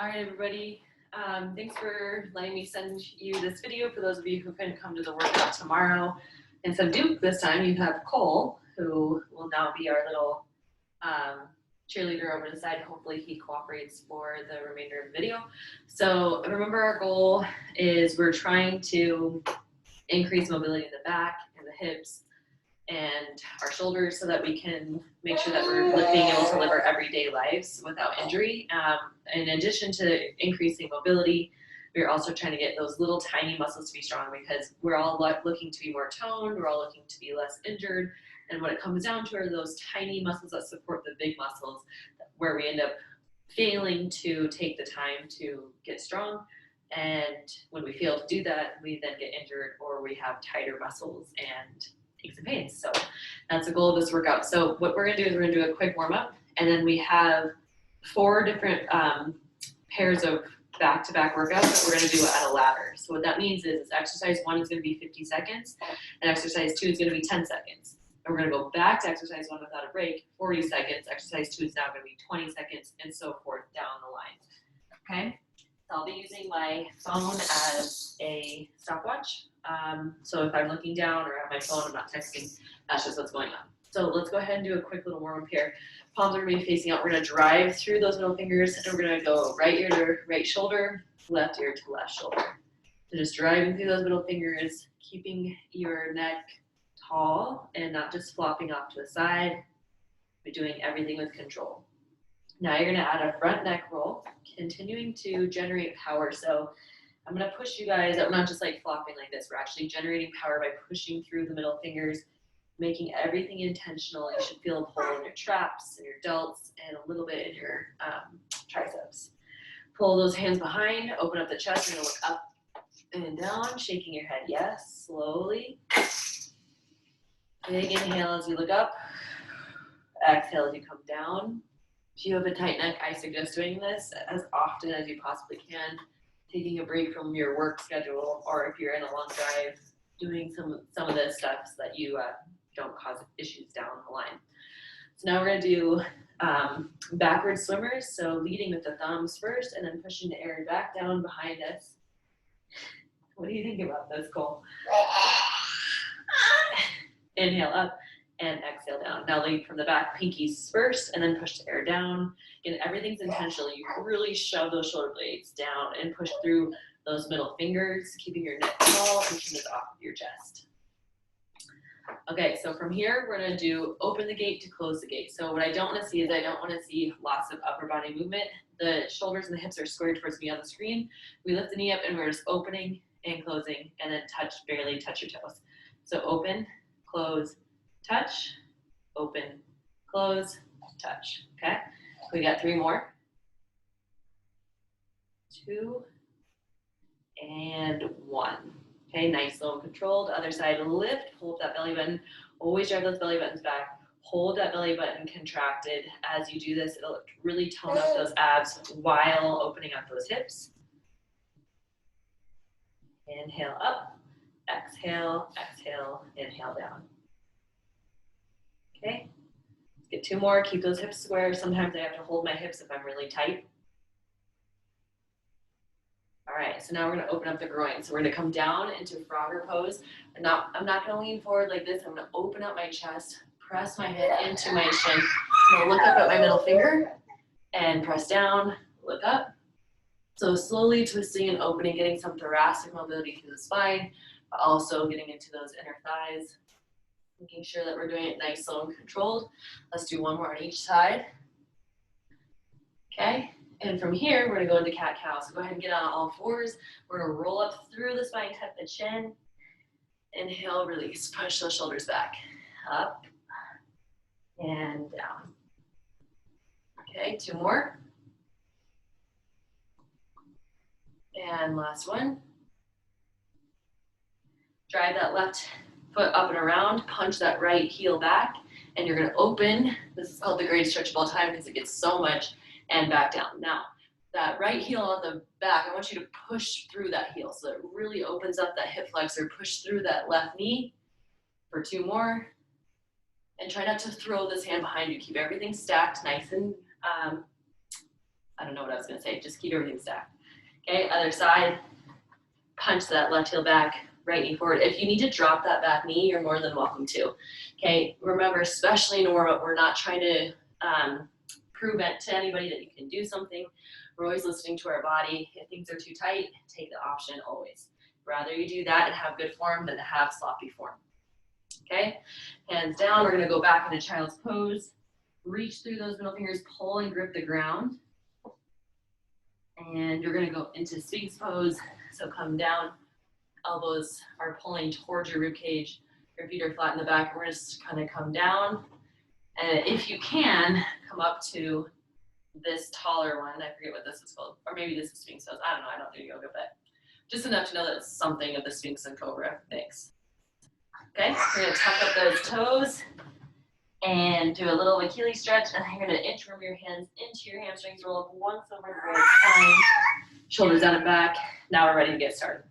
All right, everybody. Thanks for letting me send you this video. For those of you who couldn't come to the workout tomorrow, instead of Duke this time, you have Cole, who will now be our little cheerleader over the side. Hopefully he cooperates for the remainder of the video. So remember, our goal is we're trying to increase mobility in the back and the hips and our shoulders so that we can make sure that we're being able to live our everyday lives without injury. In addition to increasing mobility, we're also trying to get those little tiny muscles to be strong, because we're all looking to be more toned, we're all looking to be less injured, and what it comes down to are those tiny muscles that support the big muscles, where we end up failing to take the time to get strong. And when we fail to do that, we then get injured, or we have tighter muscles and aches and pains. So that's the goal of this workout. So what we're gonna do is we're gonna do a quick warm up, and then we have 4 different pairs of back-to-back workouts that we're gonna do at a ladder. So what that means is exercise 1 is gonna be 50 seconds, and exercise 2 is gonna be 10 seconds. And we're gonna go back to exercise 1 without a break, 40 seconds. Exercise 2 is now gonna be 20 seconds, and so forth down the line. Okay? So I'll be using my phone as a stopwatch. So if I'm looking down or at my phone, I'm not texting, that's just what's going on. So let's go ahead and do a quick little warm up here. Palms are gonna be facing out. We're gonna drive through those middle fingers, and we're gonna go right ear to right shoulder, left ear to left shoulder. So just driving through those middle fingers, keeping your neck tall and not just flopping off to the side, but doing everything with control. Now you're gonna add a front neck roll, continuing to generate power. So I'm gonna push you guys, I'm not just like flopping like this, we're actually generating power by pushing through the middle fingers, making everything intentional. You should feel a pull in your traps and your delts and a little bit in your triceps. Pull those hands behind, open up the chest. You're gonna look up and down, shaking your head yes, slowly. Big inhale as you look up, exhale as you come down. If you have a tight neck, I suggest doing this as often as you possibly can, taking a break from your work schedule, or if you're in a long drive, doing some of the steps that you don't cause issues down the line. So now we're gonna do backward swimmers, so leading with the thumbs first and then pushing the air back down behind us. What do you think about this, Cole? Inhale up and exhale down. Now lead from the back, pinkies first, and then push the air down. Again, everything's intentional. You really shove those shoulder blades down and push through those middle fingers, keeping your neck tall and chin is off of your chest. Okay, so from here, we're gonna do open the gate to close the gate. So what I don't wanna see is I don't wanna see lots of upper body movement. The shoulders and the hips are squared towards me on the screen. We lift the knee up and we're just opening and closing, and then barely touch your toes. So open, close, touch, open, close, touch. Okay, we got 3 more. 2 and 1. Okay, nice, slow and controlled. Other side, lift, pull up that belly button. Always drive those belly buttons back. Hold that belly button contracted. As you do this, it'll really tone up those abs while opening up those hips. Inhale up, exhale, exhale, inhale down. Okay, let's get 2 more. Keep those hips square. Sometimes I have to hold my hips if I'm really tight. All right, so now we're gonna open up the groin. So we're gonna come down into Frogger pose. I'm not gonna lean forward like this. I'm gonna open up my chest, press my head into my shin. I'm gonna look up at my middle finger and press down, look up. So slowly twisting and opening, getting some thoracic mobility through the spine, but also getting into those inner thighs. Making sure that we're doing it nice, slow, and controlled. Let's do 1 more on each side. Okay, and from here, we're gonna go into cat-cow. So go ahead and get on all 4s. We're gonna roll up through the spine, tuck the chin. Inhale, release, push those shoulders back. Up and down. Okay, 2 more. And last one. Drive that left foot up and around, punch that right heel back, and you're gonna open. This is called the great stretch of all time because it gets so much, and back down. Now, that right heel on the back, I want you to push through that heel so it really opens up that hip flexor. Push through that left knee for 2 more. And try not to throw this hand behind you. Keep everything stacked nice and I don't know what I was gonna say, just keep everything stacked. Okay, other side, punch that left heel back, right knee forward. If you need to drop that back knee, you're more than welcome to. Okay, remember, especially in warm-up, we're not trying to prove it to anybody that you can do something. We're always listening to our body. If things are too tight, take the option always. Rather you do that and have good form than to have sloppy form. Okay, hands down, we're gonna go back into child's pose. Reach through those middle fingers, pull and grip the ground. And you're gonna go into Sphinx pose. So come down, elbows are pulling towards your rib cage. Your feet are flat in the back. We're just kind of come down. And if you can, come up to this taller one. I forget what this is called. Or maybe this is Sphinx pose. I don't know, I don't do yoga, but just enough to know that it's something of the Sphinx and Cobra mix. Okay, we're gonna tuck up those toes and do a little Achilles stretch, and then you're gonna inchworm your hands into your hamstrings, roll up once over the right spine, shoulders down and back. Now we're ready to get started.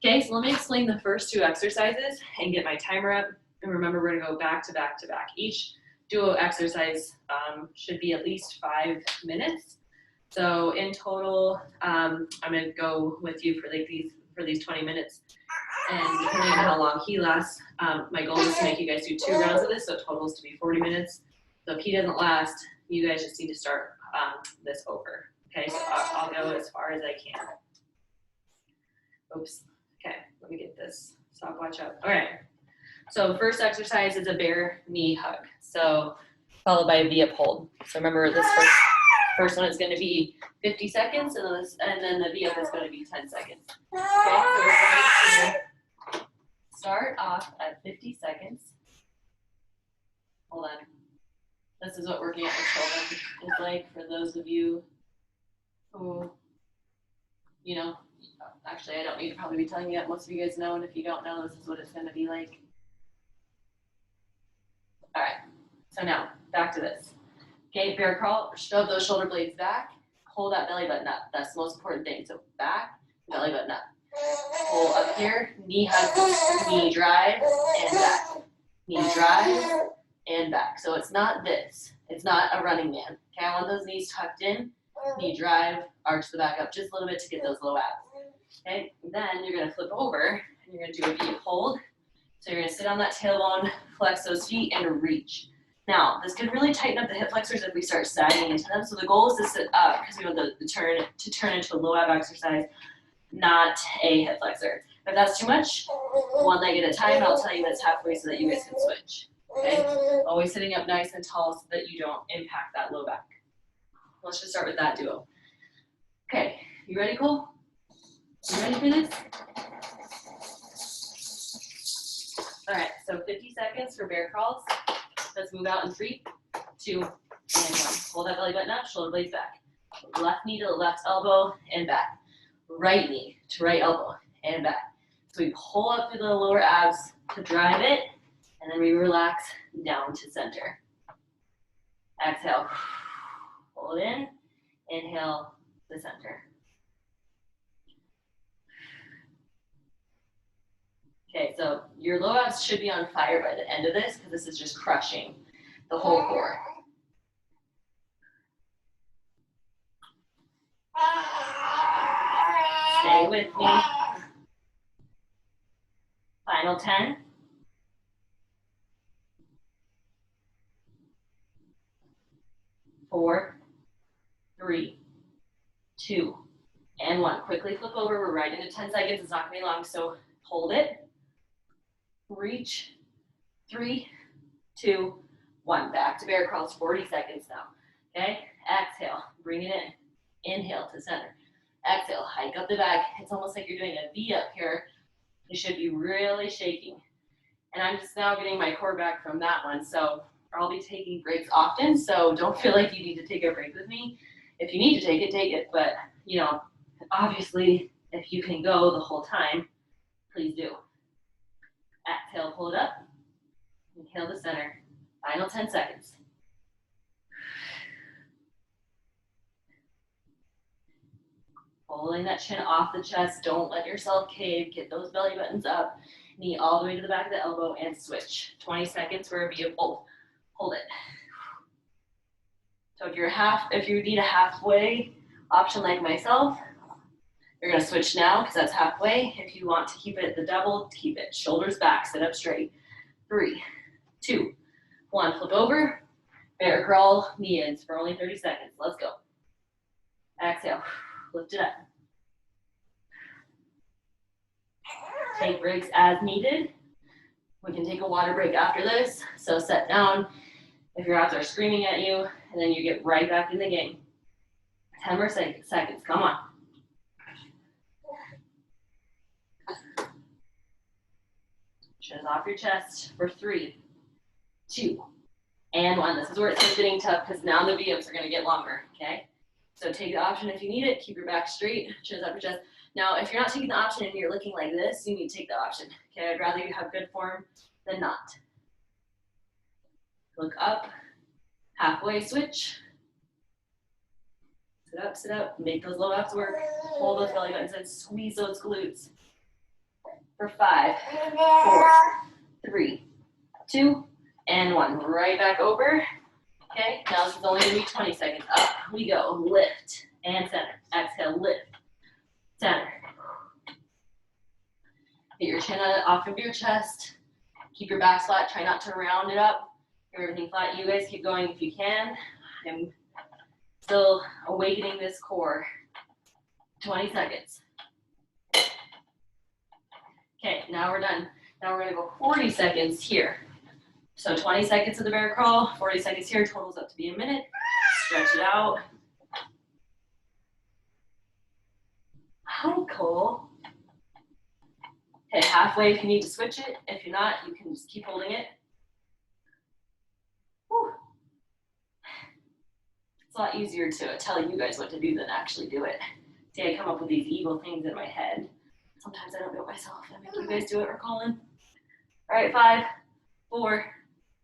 Okay, so let me explain the first two exercises and get my timer up. And remember, we're gonna go back to back to back. Each duo exercise should be at least 5 minutes. So in total, I'm gonna go with you for these 20 minutes. And depending on how long he lasts, my goal is to make you guys do 2 rounds of this, so it totals to be 40 minutes. So if he doesn't last, you guys just need to start this over. Okay, so I'll go as far as I can. Oops, okay, let me get this stopwatch up. All right, so first exercise is a bear knee hug. So followed by a V-up hold. So remember this first one is gonna be 50 seconds, and then the V-up is gonna be 10 seconds. Okay, so we're going to start off at 50 seconds. Hold on. This is what working out with children is like for those of you who, you know, actually I don't need to probably be telling you that. Most of you guys know, and if you don't know, this is what it's going to be like. All right, so now back to this. Okay, bear crawl, shove those shoulder blades back, pull that belly button up. That's the most important thing. So back, belly button up. Pull up here, knee hug, knee drive, and back. Knee drive, and back. So it's not this. It's not a running man. Okay, I want those knees tucked in, knee drive, arch the back up just a little bit to get those low abs. Okay, then you're gonna flip over, and you're gonna do a V hold. So you're gonna sit on that tailbone, flex those feet, and reach. Now, this could really tighten up the hip flexors if we start sagging into them. So the goal is to sit up, because we want the turn to turn into a low ab exercise, not a hip flexor. If that's too much, one leg at a time, I'll tell you that's halfway so that you guys can switch. Okay? Always sitting up nice and tall so that you don't impact that low back. Let's just start with that duo. Okay, you ready, Cole? You ready for this? All right, so 50 seconds for bear crawls. Let's move out in 3, 2, and 1. Hold that belly button up, shoulder blades back. Left knee to the left elbow and back. Right knee to right elbow and back. So we pull up through the lower abs to drive it, and then we relax down to center. Exhale, hold in, inhale to center. Okay, so your low abs should be on fire by the end of this, because this is just crushing the whole core. Stay with me. Final 10. 4, 3, 2, and 1. Quickly flip over. We're right into 10 seconds. It's not gonna be long, so hold it. Reach. 3, 2, 1. Back to bear crawls. 40 seconds now. Okay. Exhale. Bring it in. Inhale to center. Exhale. Hike up the back. It's almost like you're doing a V up here. You should be really shaking. And I'm just now getting my core back from that one. So I'll be taking breaks often. So don't feel like you need to take a break with me. If you need to take it. But, you know, obviously, if you can go the whole time, please do. Exhale, pull it up. Inhale to center. Final 10 seconds. Pulling that chin off the chest. Don't let yourself cave. Get those belly buttons up. Knee all the way to the back of the elbow and switch. 20 seconds for a V hold. Hold it. So if you need a halfway option like myself, you're gonna switch now because that's halfway. If you want to keep it at the double, keep it. Shoulders back, sit up straight. 3, 2, 1, flip over. Bear crawl, knee ins for only 30 seconds. Let's go. Exhale, lift it up. Take breaks as needed. We can take a water break after this. So set down if your abs are screaming at you, and then you get right back in the game. 10 more seconds, come on. Chin off your chest for 3, 2, and 1. This is where it starts getting tough because now the VMs are gonna get longer, okay? So take the option if you need it, keep your back straight, chin up your chest. Now, if you're not taking the option and you're looking like this, you need to take the option, okay? I'd rather you have good form than not. Look up, halfway switch. Sit up, make those low abs work. Hold those belly buttons and squeeze those glutes. For 5, 4, 3, 2, and 1. Right back over. Okay, now this is only gonna be 20 seconds. Up we go, lift and center. Exhale, lift, center. Get your chin off of your chest. Keep your back flat, try not to round it up. Keep everything flat. You guys keep going if you can. I'm still awakening this core. 20 seconds. Okay, now we're done. Now we're gonna go 40 seconds here. So 20 seconds of the bear crawl, 40 seconds here, totals up to be a minute. Stretch it out. Hi, Cole. Okay, halfway if you need to switch it. If you're not, you can just keep holding it. Whew. It's a lot easier to tell you guys what to do than actually do it. See, I come up with these evil things in my head. Sometimes I don't do it myself. I make you guys do it or Colin. All right, 5, 4,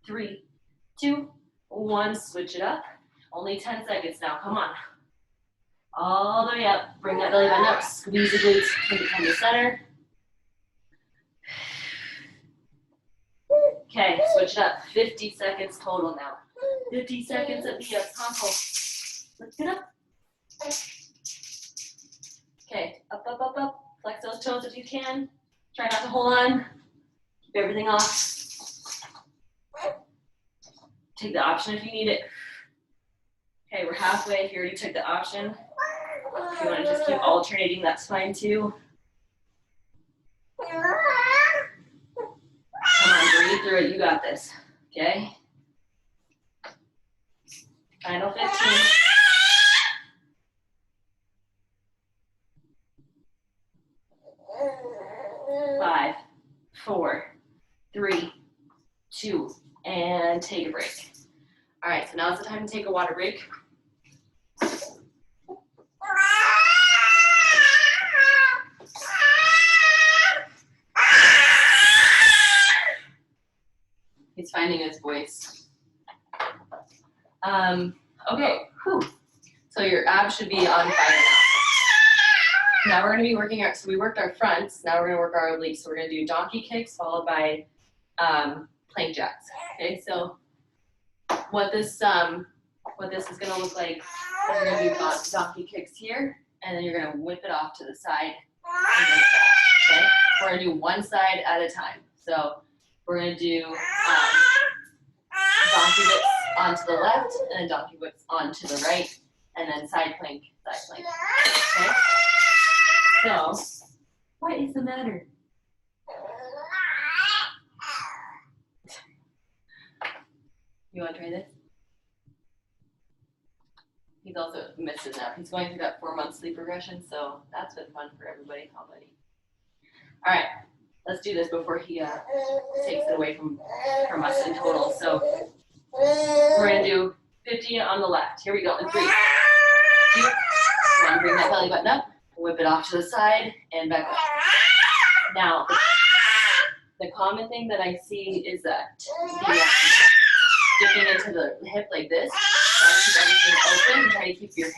3, 2, 1. Switch it up. Only 10 seconds now. Come on. All the way up. Bring that belly button up. Squeeze the glutes to come to center. Okay, switch it up. 50 seconds total now. 50 seconds of the console. Lift it up. Okay, up, up, up, up. Flex those toes if you can. Try not to hold on. Keep everything off. Take the option if you need it. Okay, we're halfway. If you already took the option, if you want to just keep alternating, that's fine too. Come on, breathe through it. You got this. Okay. Final 15. 5, 4, 3, 2, and take a break. All right, so now it's the time to take a water break. He's finding his voice. Okay, whew. So your abs should be on fire now. Now we're gonna be working our, so we worked our fronts, now we're gonna work our obliques. So we're gonna do donkey kicks followed by plank jacks. Okay, so what this is gonna look like, we're gonna do donkey kicks here, and then you're gonna whip it off to the side and then back, okay? We're gonna do one side at a time. So we're gonna do donkey whips onto the left, and then donkey whips onto the right, and then side plank, okay? So, what is the matter? You want to try this? He's also missed his nap. He's going through that 4-month sleep regression, so that's been fun for everybody. How buddy? All right, let's do this before he takes it away from us in total. So we're gonna do 50 on the left. Here we go. In 3, 2, 1. Bring that belly button up. Whip it off to the side and back up. Now, the common thing that I see is that dipping into the hip like this. Try to keep everything open. Try to keep your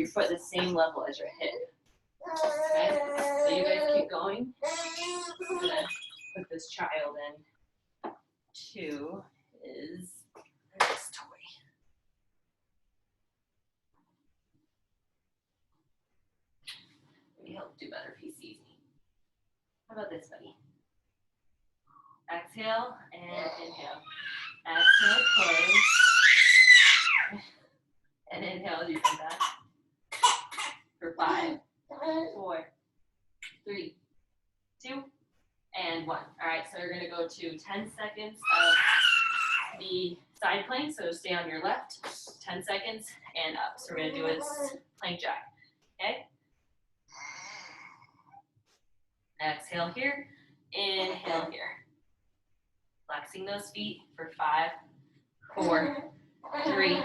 foot the same level as your hip. Okay? So you guys keep going. I'm gonna put this child in to his toy. he'll do better if he sees me. How about this, buddy? Exhale and inhale. Exhale, close. And inhale as you come back. For 5, 4, 3, 2, and 1. All right, so we're gonna go to 10 seconds of the side plank. So stay on your left, 10 seconds and up. So we're gonna do a plank jack, okay? Exhale here, inhale here. Flexing those feet for 5, 4, 3,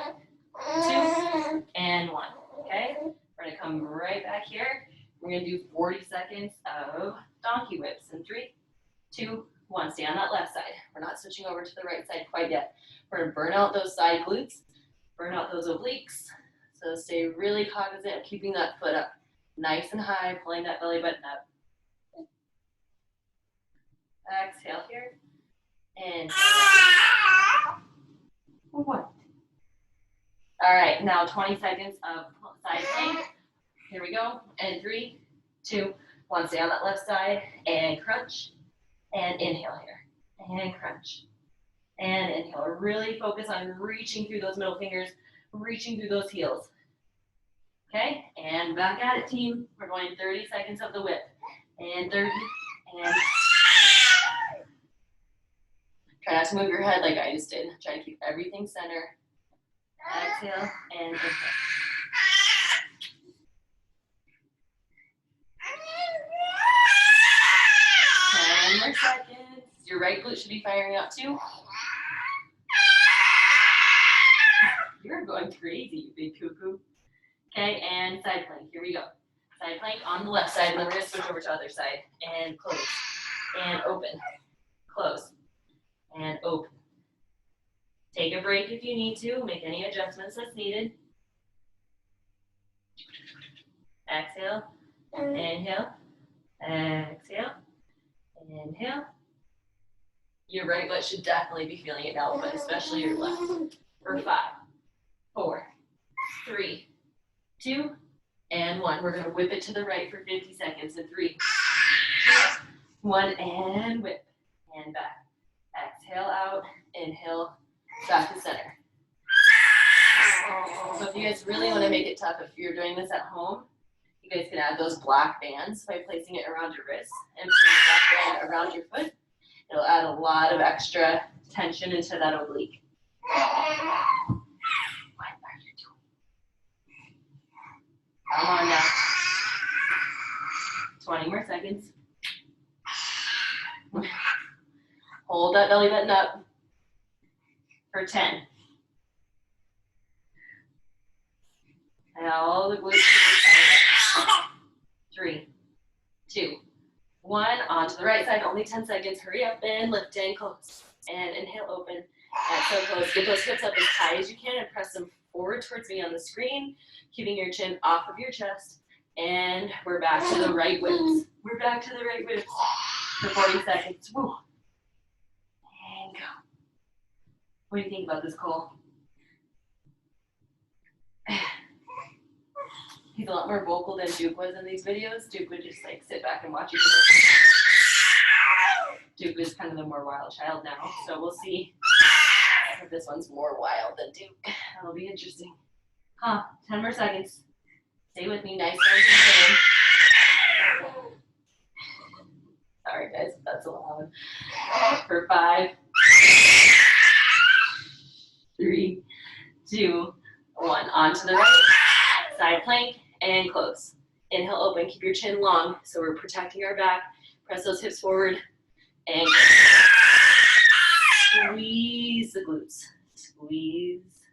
2, and 1, okay? We're gonna come right back here. We're gonna do 40 seconds of donkey whips in 3, 2, 1. Stay on that left side. We're not switching over to the right side quite yet. We're gonna burn out those side glutes, burn out those obliques. So stay really cognizant of keeping that foot up nice and high, pulling that belly button up. Exhale here. And 1. All right, now 20 seconds of side plank. Here we go. And 3, 2, 1. Stay on that left side and crunch. And inhale here. And crunch. And inhale. Really focus on reaching through those middle fingers, reaching through those heels. Okay, and back at it, team. We're going 30 seconds of the whip. And 30, and try not to move your head like I just did. Try to keep everything center. Exhale and inhale. 10 more seconds. Your right glute should be firing up too. You're going crazy, you big cuckoo. Okay, and side plank. Here we go. Side plank on the left side, and then we're going to switch over to the other side. And close. And open. Close. And open. Take a break if you need to. Make any adjustments that's needed. Exhale. Inhale. Exhale. Inhale. Your right leg should definitely be feeling it now, but especially your left. For 5, 4, 3, 2, and 1. We're going to whip it to the right for 50 seconds. In 3, 2, 1, and whip. And back. Exhale out. Inhale. Back to center. So if you guys really want to make it tough, if you're doing this at home, you guys can add those black bands by placing it around your wrist and putting the black band around your foot. It'll add a lot of extra tension into that oblique. What are you doing? Come on now. 20 more seconds. Hold that belly button up for 10. And all the glutes. 3, 2, 1. On to the right side. Only 10 seconds. Hurry up and lift and close. And inhale, open. Exhale, close. Get those hips up as high as you can and press them forward towards me on the screen, keeping your chin off of your chest. And we're back to the right whips. We're back to the right whips for 40 seconds. Woo. And go. What do you think about this, Cole? He's a lot more vocal than Duke was in these videos. Duke would just like sit back and watch you. Duke is kind of the more wild child now, so we'll see if this one's more wild than Duke. That'll be interesting. 10 more seconds. Stay with me, nice and clean. Sorry guys, that's a loud. For 5, 3, 2, 1. On to the right. Side plank and close. Inhale, open. Keep your chin long so we're protecting our back. Press those hips forward and squeeze the glutes. Squeeze.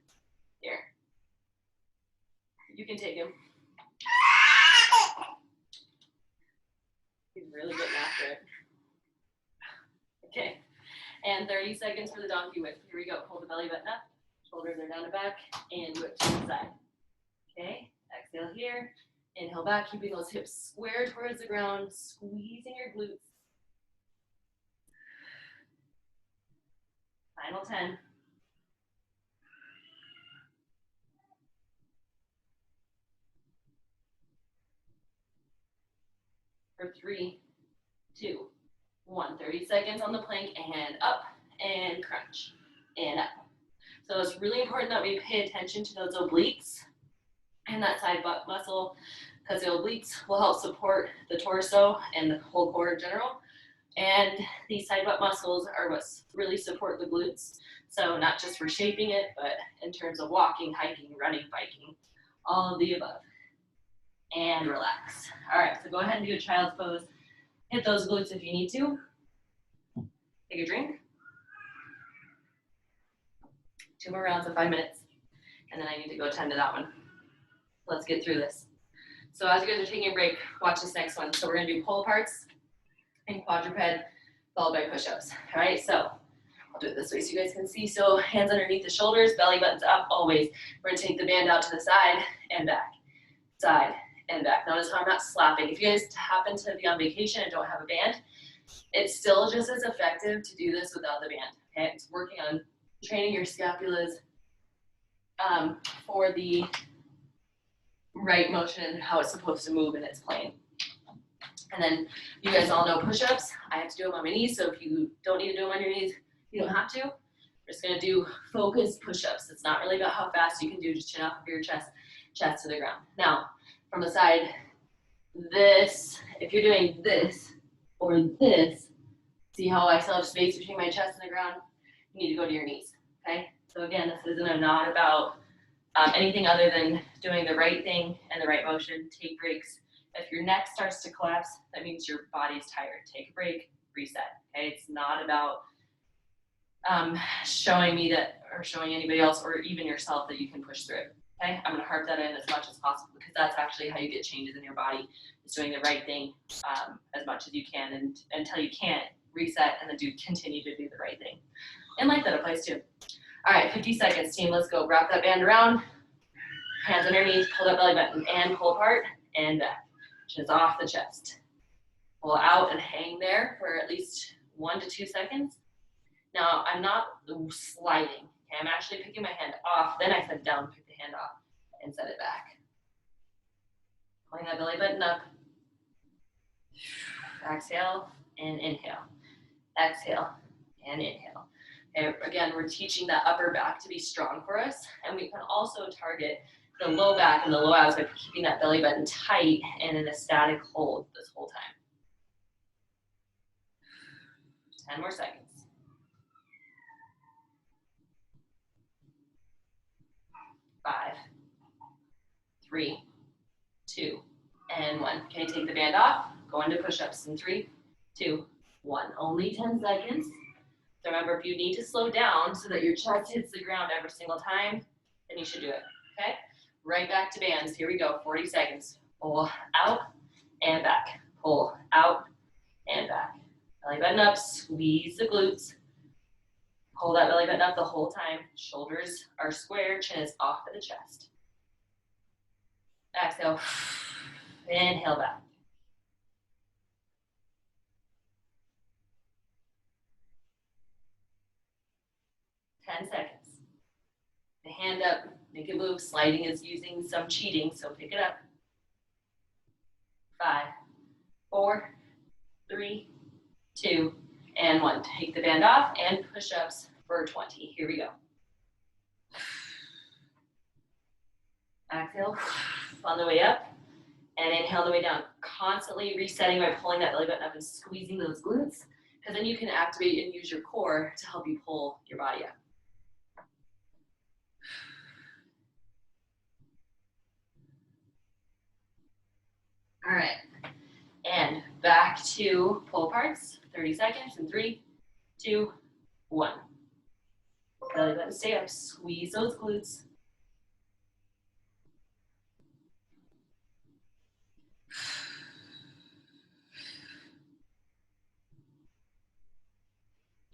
Here. You can take him. He's really getting after it. Okay. And 30 seconds for the donkey whip. Here we go. Hold the belly button up. Shoulders are down and back. And whip to the side. Okay. Exhale here. Inhale back, keeping those hips square towards the ground, squeezing your glutes. Final 10. for 3, 2, 1. 30 seconds on the plank and up and crunch and up. So it's really important that we pay attention to those obliques and that side butt muscle, because the obliques will help support the torso and the whole core in general. And these side butt muscles are what really support the glutes. So not just for shaping it, but in terms of walking, hiking, running, biking, all of the above. And relax. All right, so go ahead and do a child's pose. Hit those glutes if you need to. Take a drink. 2 more rounds of 5 minutes. And then I need to go attend to that one. Let's get through this. So as you guys are taking a break, watch this next one. So we're gonna do pull aparts and quadruped followed by push-ups. All right, so I'll do it this way so you guys can see. So hands underneath the shoulders, belly buttons up always. We're gonna take the band out to the side and back, side and back. Notice how I'm not slapping. If you guys happen to be on vacation and don't have a band, it's still just as effective to do this without the band. Okay, it's working on training your scapulas for the right motion and how it's supposed to move in its plane. And then you guys all know push-ups. I have to do them on my knees, so if you don't need to do them on your knees, you don't have to. We're just gonna do focused push-ups. It's not really about how fast you can do, just chin off of your chest to the ground. Now, from the side, this, if you're doing this or this, see how I still have space between my chest and the ground? You need to go to your knees, okay? So again, this isn't not about anything other than doing the right thing and the right motion. Take breaks. If your neck starts to collapse, that means your body's tired. Take a break, reset, okay? It's not about showing me that, or showing anybody else, or even yourself that you can push through it, okay? I'm gonna harp that in as much as possible, because that's actually how you get changes in your body, is doing the right thing as much as you can, and until you can't, reset, and then continue to do the right thing. And like that applies too. All right, 50 seconds, team, let's go. Wrap that band around, hands underneath, pull that belly button, and pull apart, and back. Chins off the chest. Pull out and hang there for at least 1 to 2 seconds. Now, I'm not sliding, okay? I'm actually picking my hand off, then I set down, pick the hand off, and set it back. Pulling that belly button up. Exhale and inhale. Exhale and inhale. Okay, again, we're teaching that upper back to be strong for us, and we can also target the low back and the low abs by keeping that belly button tight and in a static hold this whole time. 10 more seconds. 5, 3, 2, and 1. Okay, take the band off, go into push-ups in 3, 2, 1. Only 10 seconds. So remember, if you need to slow down so that your chest hits the ground every single time, then you should do it, okay? Right back to bands. Here we go, 40 seconds. Pull out and back. Pull out and back. Belly button up, squeeze the glutes. Pull that belly button up the whole time. Shoulders are square, chin is off of the chest. Exhale, inhale back. Seconds. The hand up, make it move. Sliding is using some cheating, so pick it up. 5, 4, 3, 2, and 1. Take the band off and push-ups for 20. Here we go. Exhale on the way up, and inhale on the way down. Constantly resetting by pulling that belly button up and squeezing those glutes, because then you can activate and use your core to help you pull your body up. All right, and back to pull aparts, 30 seconds, in 3, 2, 1. Belly button stay up, squeeze those glutes.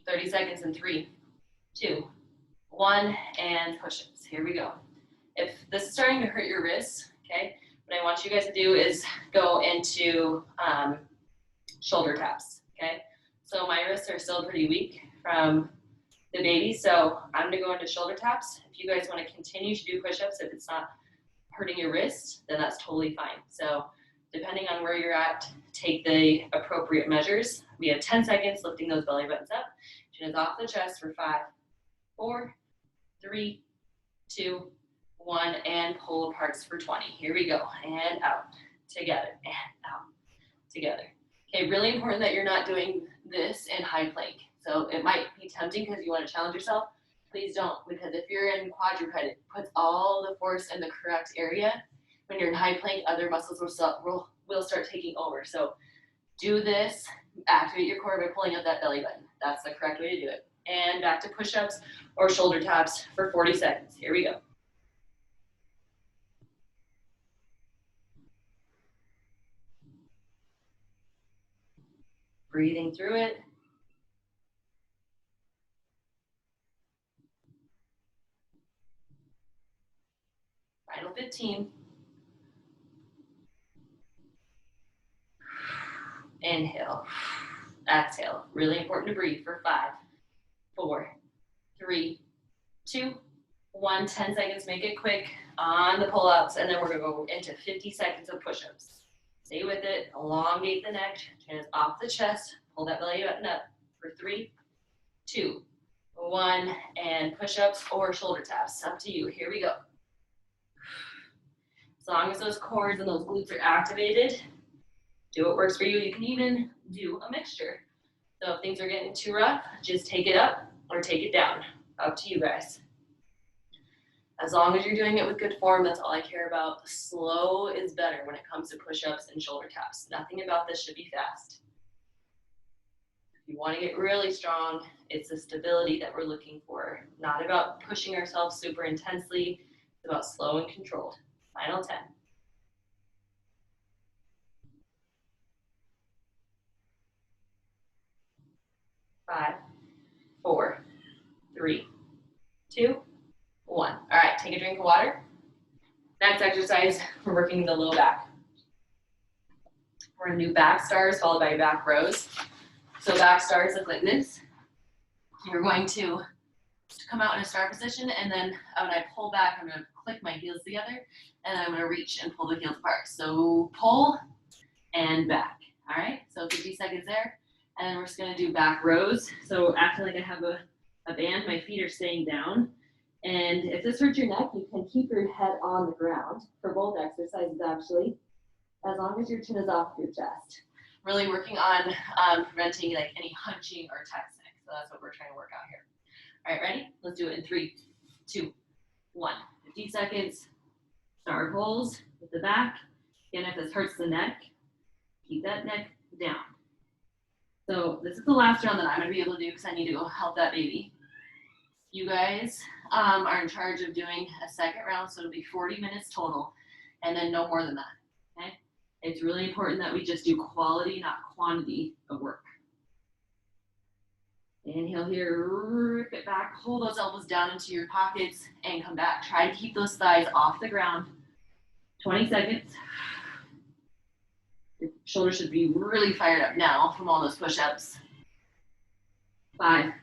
"30 seconds in 3, 2, 1, and push-ups. Here we go. If this is starting to hurt your wrists, okay, what I want you guys to do is go into shoulder taps, okay? So my wrists are still pretty weak from the baby, so I'm gonna go into shoulder taps. If you guys wanna continue to do push-ups, if it's not hurting your wrist, then that's totally fine. So Depending on where you're at, take the appropriate measures. We have 10 seconds lifting those belly buttons up. Chin is off the chest for 5, 4, 3, 2, 1, and pull aparts for 20. Here we go, and out, together, and out, together. Okay, really important that you're not doing this in high plank. So it might be tempting because you want to challenge yourself. Please don't, because if you're in quadruped, it puts all the force in the correct area. When you're in high plank, other muscles will start taking over. So do this, activate your core by pulling up that belly button. That's the correct way to do it. And back to push-ups or shoulder taps for 40 seconds. Here we go. Breathing through it. Final 15. Inhale. Exhale. Really important to breathe for 5, 4, 3, 2, 1. 10 seconds. Make it quick on the pull-ups, and then we're going to go into 50 seconds of push-ups. Stay with it. Elongate the neck. Chin is off the chest. Pull that belly button up for 3, 2, 1. And push-ups or shoulder taps. Up to you. Here we go. As long as those cores and those glutes are activated, do what works for you. You can even do a mixture. So if things are getting too rough, just take it up or take it down. Up to you guys. As long as you're doing it with good form, that's all I care about. Slow is better when it comes to push-ups and shoulder taps. Nothing about this should be fast. If you want to get really strong, it's the stability that we're looking for. Not about pushing ourselves super intensely. It's about slow and controlled. Final 10. 5, 4, 3, 2, 1. All right, take a drink of water. Next exercise, we're working the low back. We're going to do back stars followed by back rows. So back stars look like this. You're going to come out in a star position, and then when I pull back, I'm going to click my heels together, and I'm going to reach and pull the heels apart. So pull and back. All right, so 50 seconds there. And then we're just going to do back rows. So acting like I have a band, my feet are staying down. And if this hurts your neck, you can keep your head on the ground for both exercises, actually, as long as your chin is off your chest. Really working on preventing like any hunching or texting. So that's what we're trying to work out here. All right, ready? Let's do it in 3, 2, 1. 50 seconds. Star pulls with the back. Again, if this hurts the neck, keep that neck down. So this is the last round that I'm going to be able to do because I need to go help that baby. You guys are in charge of doing a second round, so it'll be 40 minutes total, and then no more than that, okay? It's really important that we just do quality, not quantity of work. Inhale here, rip it back, hold those elbows down into your pockets, and come back. Try to keep those thighs off the ground. 20 seconds. Your shoulders should be really fired up now from all those push-ups. 5,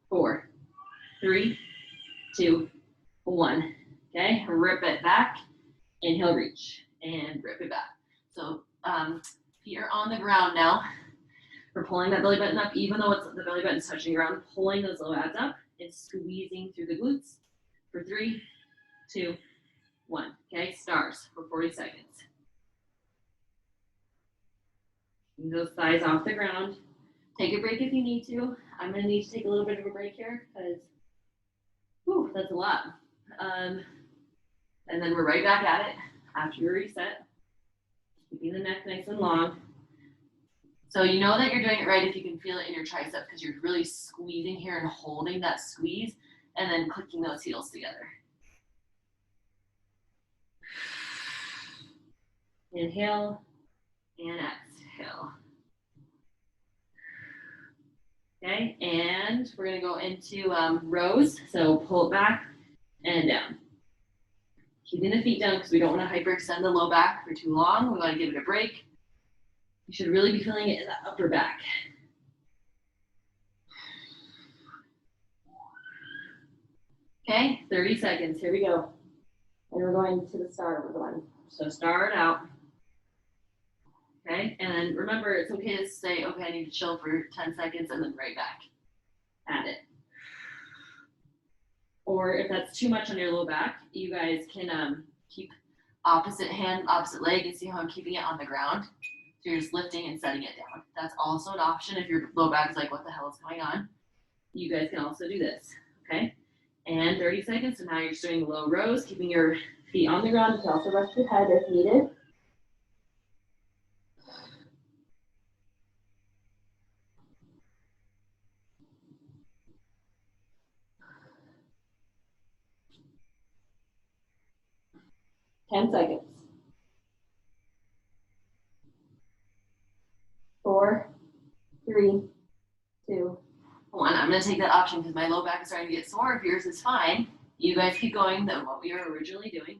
4, 3, 2, 1. Okay, rip it back. Inhale, reach, and rip it back. So feet are on the ground now. We're pulling that belly button up, even though the belly button's touching the ground, pulling those low abs up and squeezing through the glutes for 3, 2, 1. Okay, stars for 40 seconds. Bring those thighs off the ground. Take a break if you need to. I'm going to need to take a little bit of a break here because, that's a lot. And then we're right back at it after you reset. Keeping the neck nice and long. So you know that you're doing it right if you can feel it in your tricep because you're really squeezing here and holding that squeeze and then clicking those heels together. Inhale and exhale. Okay, and we're going to go into rows. So pull it back and down. Keeping the feet down because we don't want to hyperextend the low back for too long. We want to give it a break. You should really be feeling it in the upper back. Okay, 30 seconds. Here we go. And we're going to the start one. So start out. Okay, and remember, it's okay to say, okay, I need to chill for 10 seconds and then right back at it. Or if that's too much on your low back, you guys can keep opposite hand, opposite leg, and see how I'm keeping it on the ground. So you're just lifting and setting it down. That's also an option if your low back is like, what the hell is going on? You guys can also do this, okay? And 30 seconds, so now you're just doing low rows, keeping your feet on the ground. You can also rest your head if needed. Ten seconds. 4, 3, 2, 1. I'm gonna take that option because my low back is starting to get sore. If yours is fine, you guys keep going than what we were originally doing.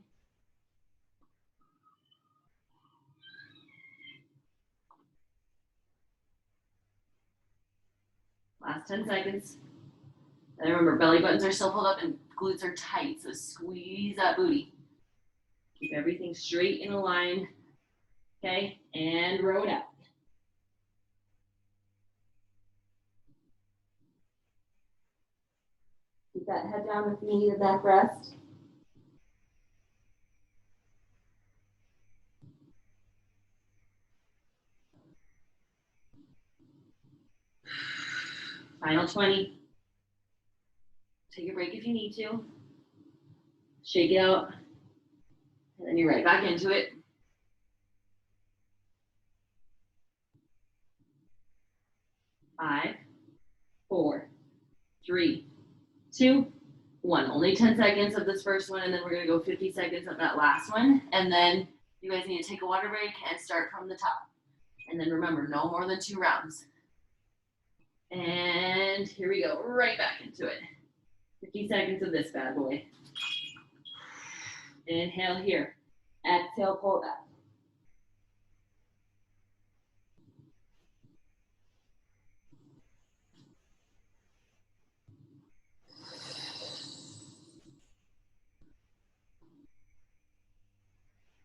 Last 10 seconds. And remember, belly buttons are still pulled up and glutes are tight, so squeeze that booty. Keep everything straight in a line, okay? And row it out. Keep that head down if you need a back rest. Final 20. Take a break if you need to. Shake it out. And then you're right back into it. 5, 4, 3, 2, 1. Only 10 seconds of this first one, and then we're gonna go 50 seconds of that last one. And then you guys need to take a water break and start from the top. And then remember, no more than 2 rounds. And here we go, right back into it. 50 seconds of this bad boy. Inhale here. Exhale, pull back.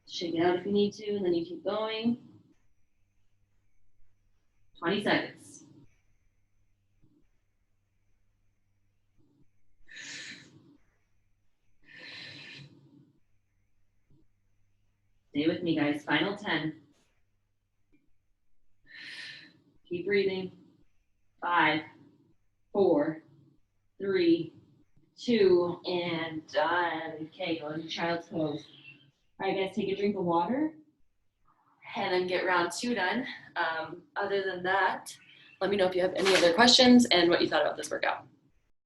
Shake it out if you need to, and then you keep going. 20 seconds. Stay with me, guys. Final 10. Keep breathing. 5, 4, 3, 2, and done. Okay, go into child's pose. All right, guys, take a drink of water. And then get round 2 done. Other than that, let me know if you have any other questions and what you thought about this workout.